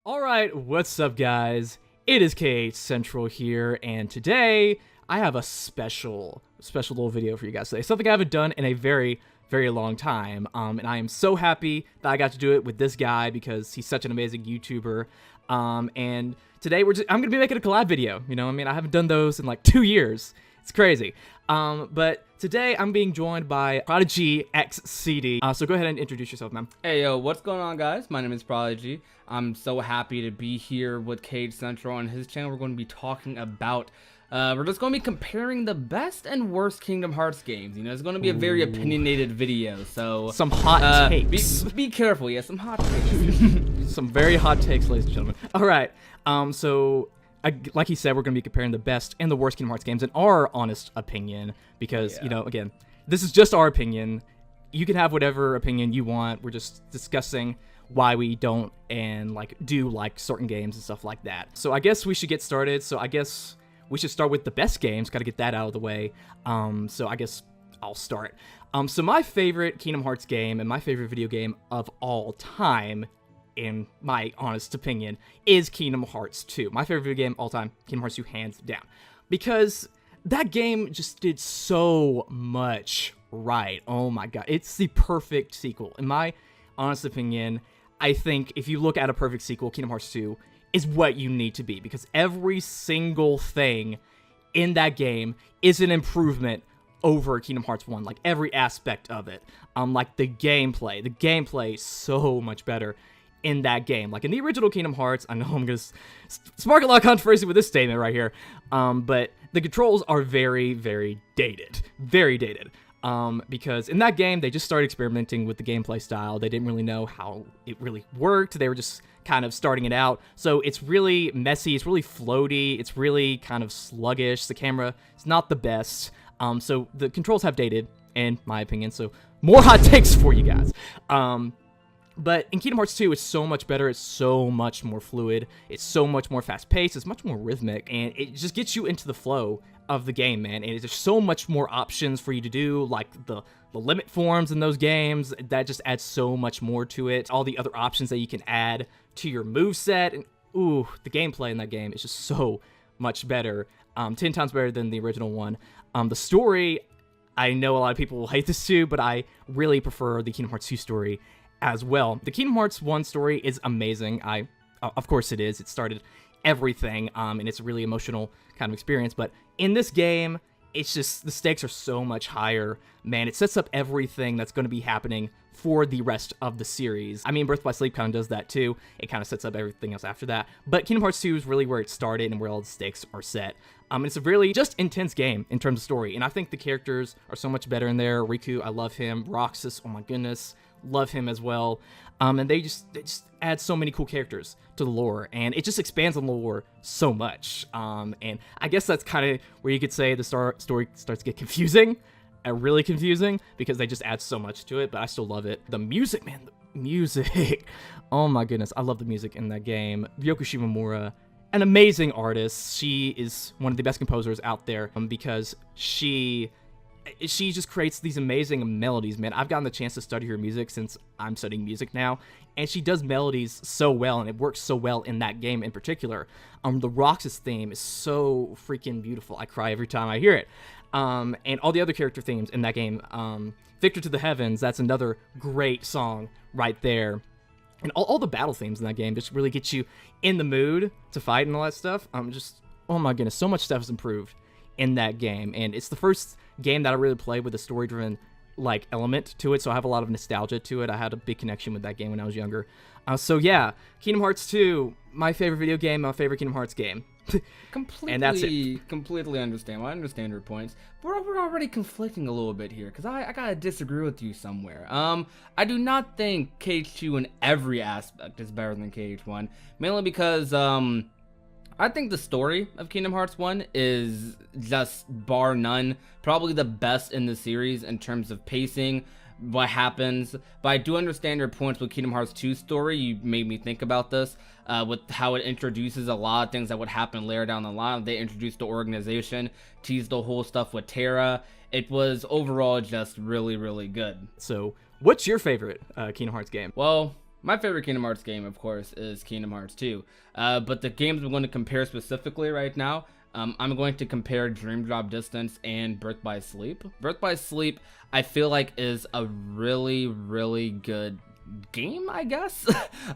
Alright, what's up guys? It is KH Central here, and today I have a special little video for you guys today. Something I haven't done in a very long time, and I am so happy that I got to do it with this guy because he's such an amazing YouTuber. And today I'm gonna be making a collab video. You know, I mean, I haven't done those in like 2 years. It's crazy. But today I'm being joined by ProdigyxCD. So go ahead and introduce yourself, man. Hey, yo, what's going on, guys? My name is Prodigy. I'm so happy to be here with KH Central on his channel. We're going to be talking about, we're just going to be comparing the best and worst Kingdom Hearts games. You know, it's going to be a very opinionated video, so... Some hot takes. Be careful, yeah, some hot takes. Some very hot takes, ladies and gentlemen. Alright, like he said, we're going to be comparing the best and the worst Kingdom Hearts games in our honest opinion, because, you know, again, this is just our opinion. You can have whatever opinion you want. We're just discussing why we don't and do certain games and stuff like that. So I guess we should get started. So I guess we should start with the best games. Got to get that out of the way. So I guess I'll start. So my favorite Kingdom Hearts game and my favorite video game of all time, in my honest opinion, is Kingdom Hearts 2. My favorite video game of all time, Kingdom Hearts 2, hands down. Because that game just did so much right. Oh my god. It's the perfect sequel. In my honest opinion, I think if you look at a perfect sequel, Kingdom Hearts 2 is what you need to be. Because every single thing in that game is an improvement over Kingdom Hearts 1. Like, every aspect of it. Like, the gameplay is so much better in that game. Like, in the original Kingdom Hearts, I know I'm gonna spark a lot of controversy with this statement right here, but the controls are very dated. Very dated. Because in that game, they just started experimenting with the gameplay style. They didn't really know how it really worked. They were just kind of starting it out. So it's really messy, it's really floaty, it's really kind of sluggish. The camera is not the best. So the controls have dated, in my opinion. So more hot takes for you guys. But in Kingdom Hearts 2, it's so much better, it's so much more fluid, it's so much more fast-paced, it's much more rhythmic, and it just gets you into the flow of the game, man. And there's so much more options for you to do, like the limit forms in those games. That just adds so much more to it. All the other options that you can add to your moveset, and ooh, the gameplay in that game is just so much better, 10 times better than the original one. The story, I know a lot of people will hate this too, but I really prefer the Kingdom Hearts 2 story as well. The Kingdom Hearts 1 story is amazing. Of course it is. It started everything, and it's a really emotional kind of experience. But in this game, it's just, the stakes are so much higher. Man, it sets up everything that's going to be happening for the rest of the series. I mean, Birth by Sleep kind of does that too. It kind of sets up everything else after that. But Kingdom Hearts 2 is really where it started and where all the stakes are set. It's a really just intense game in terms of story. And I think the characters are so much better in there. Riku, I love him. Roxas, oh my goodness, love him as well. And they just add so many cool characters to the lore, and it just expands on the lore so much. And I guess that's kind of where you could say the story starts to get confusing, really confusing, because they just add so much to it, but I still love it. The music, man, the music. Oh my goodness, I love the music in that game. Ryoko Shimomura, an amazing artist. She is one of the best composers out there, because she just creates these amazing melodies, man. I've gotten the chance to study her music since I'm studying music now, and she does melodies so well, and it works so well in that game in particular. The Roxas theme is so freaking beautiful. I cry every time I hear it. And all the other character themes in that game, Victor to the Heavens, that's another great song right there. And all the battle themes in that game just really get you in the mood to fight and all that stuff. Oh my goodness, so much stuff is improved in that game, and it's the first game that I really played with a story-driven element to it, so I have a lot of nostalgia to it. I had a big connection with that game when I was younger. So yeah, Kingdom Hearts 2, my favorite video game, my favorite Kingdom Hearts game. And that's it. Completely understand. I understand your points. We're already conflicting a little bit here, because I gotta disagree with you somewhere. I do not think KH2 in every aspect is better than KH1, mainly because I think the story of Kingdom Hearts 1 is just, bar none, probably the best in the series in terms of pacing, what happens. But I do understand your points with Kingdom Hearts 2 story. You made me think about this, with how it introduces a lot of things that would happen later down the line. They introduced the organization, teased the whole stuff with Terra. It was overall just really good. So, what's your favorite Kingdom Hearts game? Well, My favorite Kingdom Hearts game, of course, is Kingdom Hearts 2. But the games I'm going to compare specifically right now, I'm going to compare Dream Drop Distance and Birth by Sleep. Birth by Sleep, I feel like, is a really, really good game, I guess.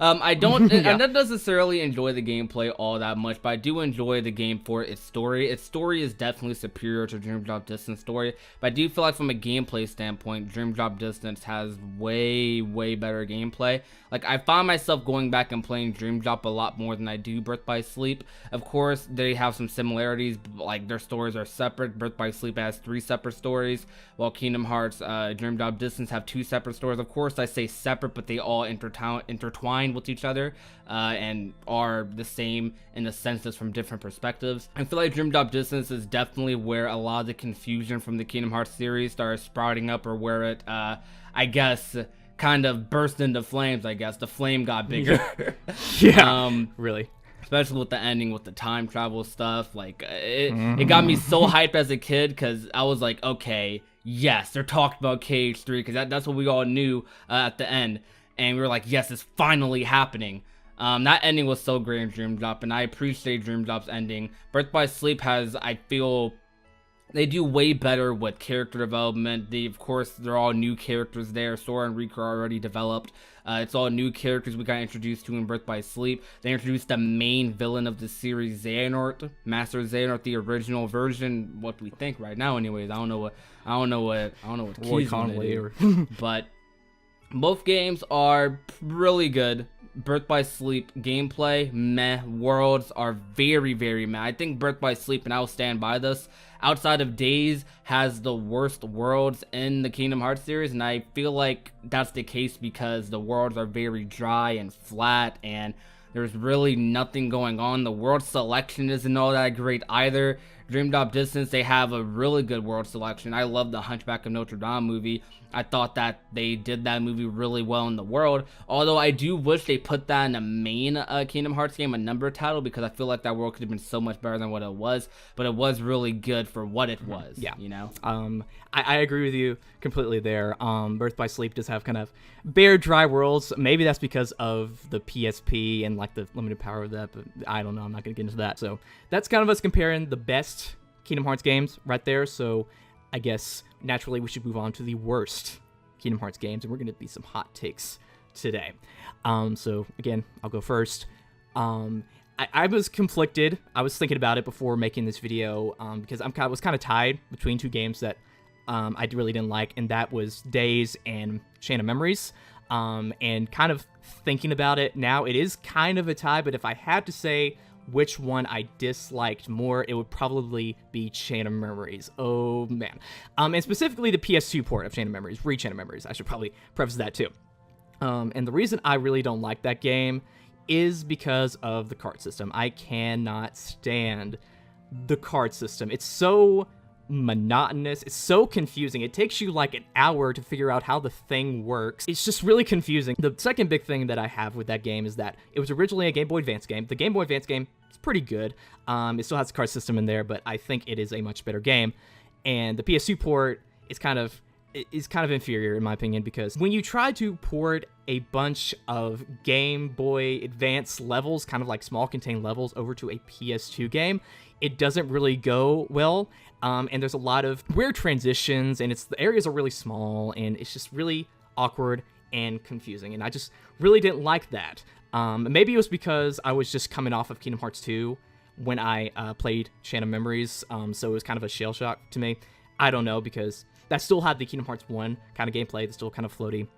I don't necessarily enjoy the gameplay all that much, but I do enjoy the game for its story. Its story is definitely superior to Dream Drop Distance story, but I do feel like from a gameplay standpoint, Dream Drop Distance has way better gameplay. Like, I find myself going back and playing Dream Drop a lot more than I do Birth by Sleep. Of course, they have some similarities, like their stories are separate. Birth by Sleep has 3 separate stories, while Kingdom Hearts Dream Drop Distance have 2 separate stories. Of course, I say separate, but they all intertwine with each other and are the same in the sense that's from different perspectives. I feel like Dream Drop Distance is definitely where a lot of the confusion from the Kingdom Hearts series started sprouting up, or where it, I guess, kind of burst into flames. I guess the flame got bigger. Really. Especially with the ending with the time travel stuff. Like, it got me so hyped as a kid, because I was like, okay, yes, they're talking about KH3, because that's what we all knew at the end. And we were like, yes, it's finally happening. That ending was so great in Dream Drop, and I appreciate Dream Drop's ending. Birth by Sleep has, I feel, they do way better with character development. Of course, they're all new characters there. Sora and Riku are already developed. It's all new characters we got introduced to in Birth by Sleep. They introduced the main villain of the series, Xehanort, Master Xehanort, the original version. What we think right now, anyways. I don't know what keys on it, but both games are really good. Birth by Sleep gameplay, meh. Worlds are very meh. I think Birth by Sleep, and I will stand by this, outside of Days, has the worst worlds in the Kingdom Hearts series, and I feel like that's the case because the worlds are very dry and flat, and there's really nothing going on. The world selection isn't all that great either. Dream Drop Distance, they have a really good world selection. I love the Hunchback of Notre Dame movie. I thought that they did that movie really well in the world, although I do wish they put that in the main Kingdom Hearts game, a number title, because I feel like that world could have been so much better than what it was, but it was really good for what it was. Yeah, you know. I agree with you completely there. Birth by Sleep does have kind of bare, dry worlds. Maybe that's because of the PSP and like the limited power of that, but I don't know. I'm not gonna get into that. So that's kind of us comparing the best Kingdom Hearts games right there. So I guess naturally we should move on to the worst Kingdom Hearts games, and we're gonna be some hot takes today. So again, I'll go first. I was conflicted. I was thinking about it before making this video because I was kind of tied between 2 games that I really didn't like, and that was Days and Chain of Memories. And kind of thinking about it now, it is kind of a tie, but if I had to say which one I disliked more, it would probably be Chain of Memories. Oh, man. And specifically the PS2 port of Chain of Memories, Chain of Memories. I should probably preface that too. And the reason I really don't like that game is because of the card system. I cannot stand the card system. It's so monotonous. It's so confusing. It takes you like an hour to figure out how the thing works. It's just really confusing. The second big thing that I have with that game is that it was originally a Game Boy Advance game. The Game Boy Advance game is pretty good. It still has the card system in there, but I think it is a much better game. And the PS2 port is kind of inferior in my opinion, because when you try to port a bunch of Game Boy Advance levels, kind of like small contained levels, over to a PS2 game, it doesn't really go well. And there's a lot of weird transitions, and the areas are really small, and it's just really awkward and confusing. And I just really didn't like that. Maybe it was because I was just coming off of Kingdom Hearts 2 when I played Chain of Memories, so it was kind of a shell shock to me. I don't know, because that still had the Kingdom Hearts 1 kind of gameplay, the still kind of floaty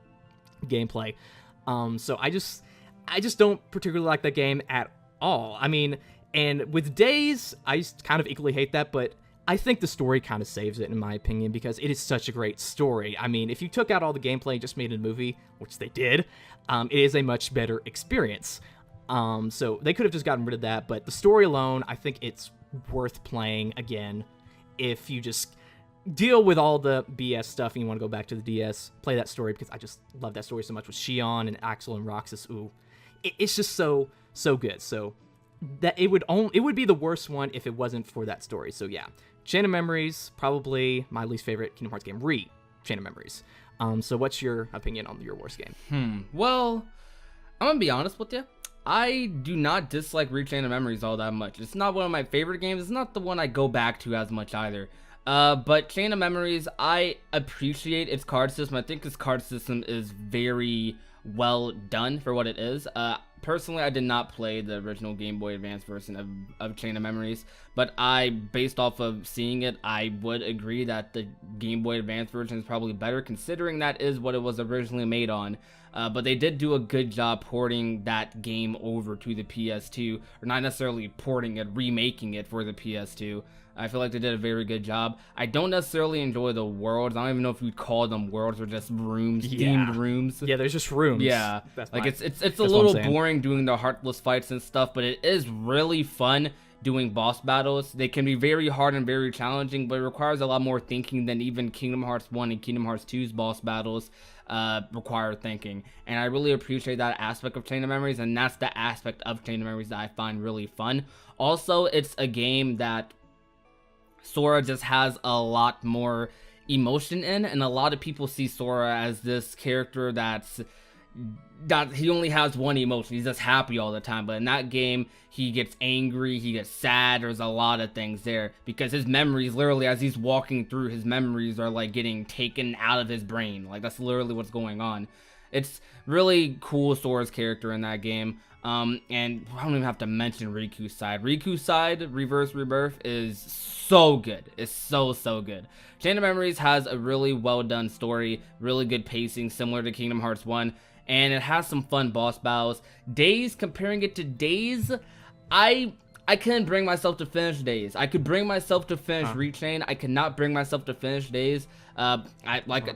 gameplay. So I just don't particularly like that game at all. I mean, and with Days, I just kind of equally hate that, but I think the story kind of saves it, in my opinion, because it is such a great story. I mean, if you took out all the gameplay and just made it a movie, which they did, it is a much better experience. So they could have just gotten rid of that, but the story alone, I think it's worth playing again. If you just deal with all the BS stuff and you want to go back to the DS, play that story, because I just love that story so much with Shion and Axel and Roxas. Ooh, it's just so good. So that it would be the worst one if it wasn't for that story. So yeah, Chain of Memories, probably my least favorite Kingdom Hearts game. Chain of Memories. So what's your opinion on your worst game? Well, I'm gonna be honest with you. I do not dislike Chain of Memories all that much. It's not one of my favorite games. It's not the one I go back to as much either. But Chain of Memories, I appreciate its card system. I think its card system is very well done for what it is. Personally, I did not play the original Game Boy Advance version of Chain of Memories, but based off of seeing it, I would agree that the Game Boy Advance version is probably better, considering that is what it was originally made on. But they did do a good job porting that game over to the PS2, or not necessarily porting it, remaking it for the PS2. I feel like they did a very good job. I don't necessarily enjoy the worlds. I don't even know if you'd call them worlds or just rooms, themed rooms. Yeah, there's just rooms. Yeah, like it's a little boring doing the heartless fights and stuff, but it is really fun doing boss battles. They can be very hard and very challenging, but it requires a lot more thinking than even Kingdom Hearts 1 and Kingdom Hearts 2's boss battles require thinking. And I really appreciate that aspect of Chain of Memories, and that's the aspect of Chain of Memories that I find really fun. Also, it's a game that Sora just has a lot more emotion in, and a lot of people see Sora as this character that he only has one emotion. He's just happy all the time, but in that game he gets angry, he gets sad. There's a lot of things there because his memories, literally as he's walking through, his memories are like getting taken out of his brain. Like that's literally what's going on. It's really cool, Sora's character in that game. And I don't even have to mention Riku's side. Riku's side, Reverse Rebirth, is so good. It's so good. Chain of Memories has a really well done story, really good pacing, similar to Kingdom Hearts 1, and it has some fun boss battles. Days, comparing it to Days, I couldn't bring myself to finish Days. I could bring myself to finish Rechain. I could not bring myself to finish Days.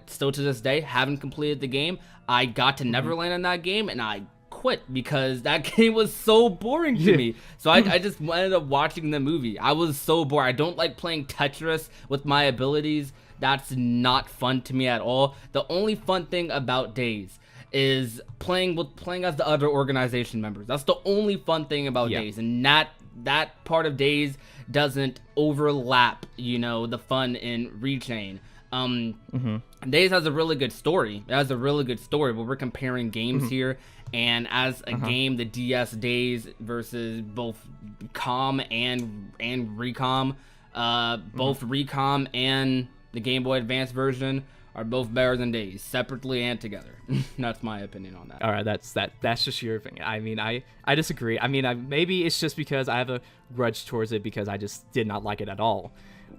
Still to this day, haven't completed the game. I got to Neverland in that game, and I quit because that game was so boring to me. So I just ended up watching the movie. I was so bored. I don't like playing Tetris with my abilities. That's not fun to me at all. The only fun thing about Days is playing as the other organization members. That's the only fun thing about Days, and that part of Days doesn't overlap, the fun in Rechain. Days has a really good story. It has a really good story, but we're comparing games here, and as a game, the DS Days versus both COM and Recom, both Recom and the Game Boy Advance version are both better than Days, separately and together. That's my opinion on that. All right, that's just your opinion. I mean, I disagree. I mean, maybe it's just because I have a grudge towards it because I just did not like it at all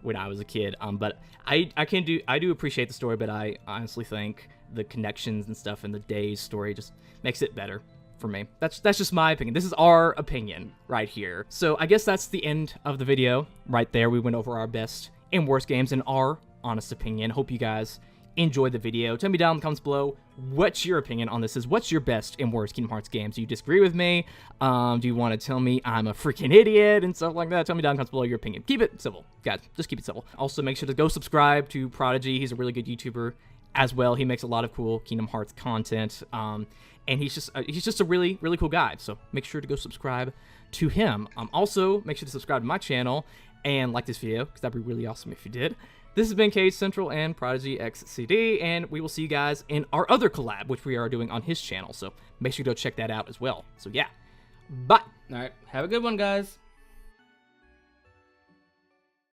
when I was a kid. But I do appreciate the story, but I honestly think the connections and stuff in the Days story just makes it better for me. That's just my opinion. This is our opinion right here. So I guess that's the end of the video right there. We went over our best and worst games in our honest opinion. Hope you guys enjoyed the video. Tell me down in the comments below what's your opinion on this. What's your best and worst Kingdom Hearts games? Do you disagree with me? Do you want to tell me I'm a freaking idiot and stuff like that? Tell me down in the comments below your opinion. Keep it civil, guys. Just keep it civil. Also, make sure to go subscribe to Prodigy. He's a really good YouTuber as well. He makes a lot of cool Kingdom Hearts content, and he's just a really cool guy. So make sure to go subscribe to him. Also, make sure to subscribe to my channel and like this video because that'd be really awesome if you did. This has been Cage Central and ProdigyxCD, and we will see you guys in our other collab, which we are doing on his channel. So make sure to go check that out as well. So yeah, bye. All right, have a good one, guys.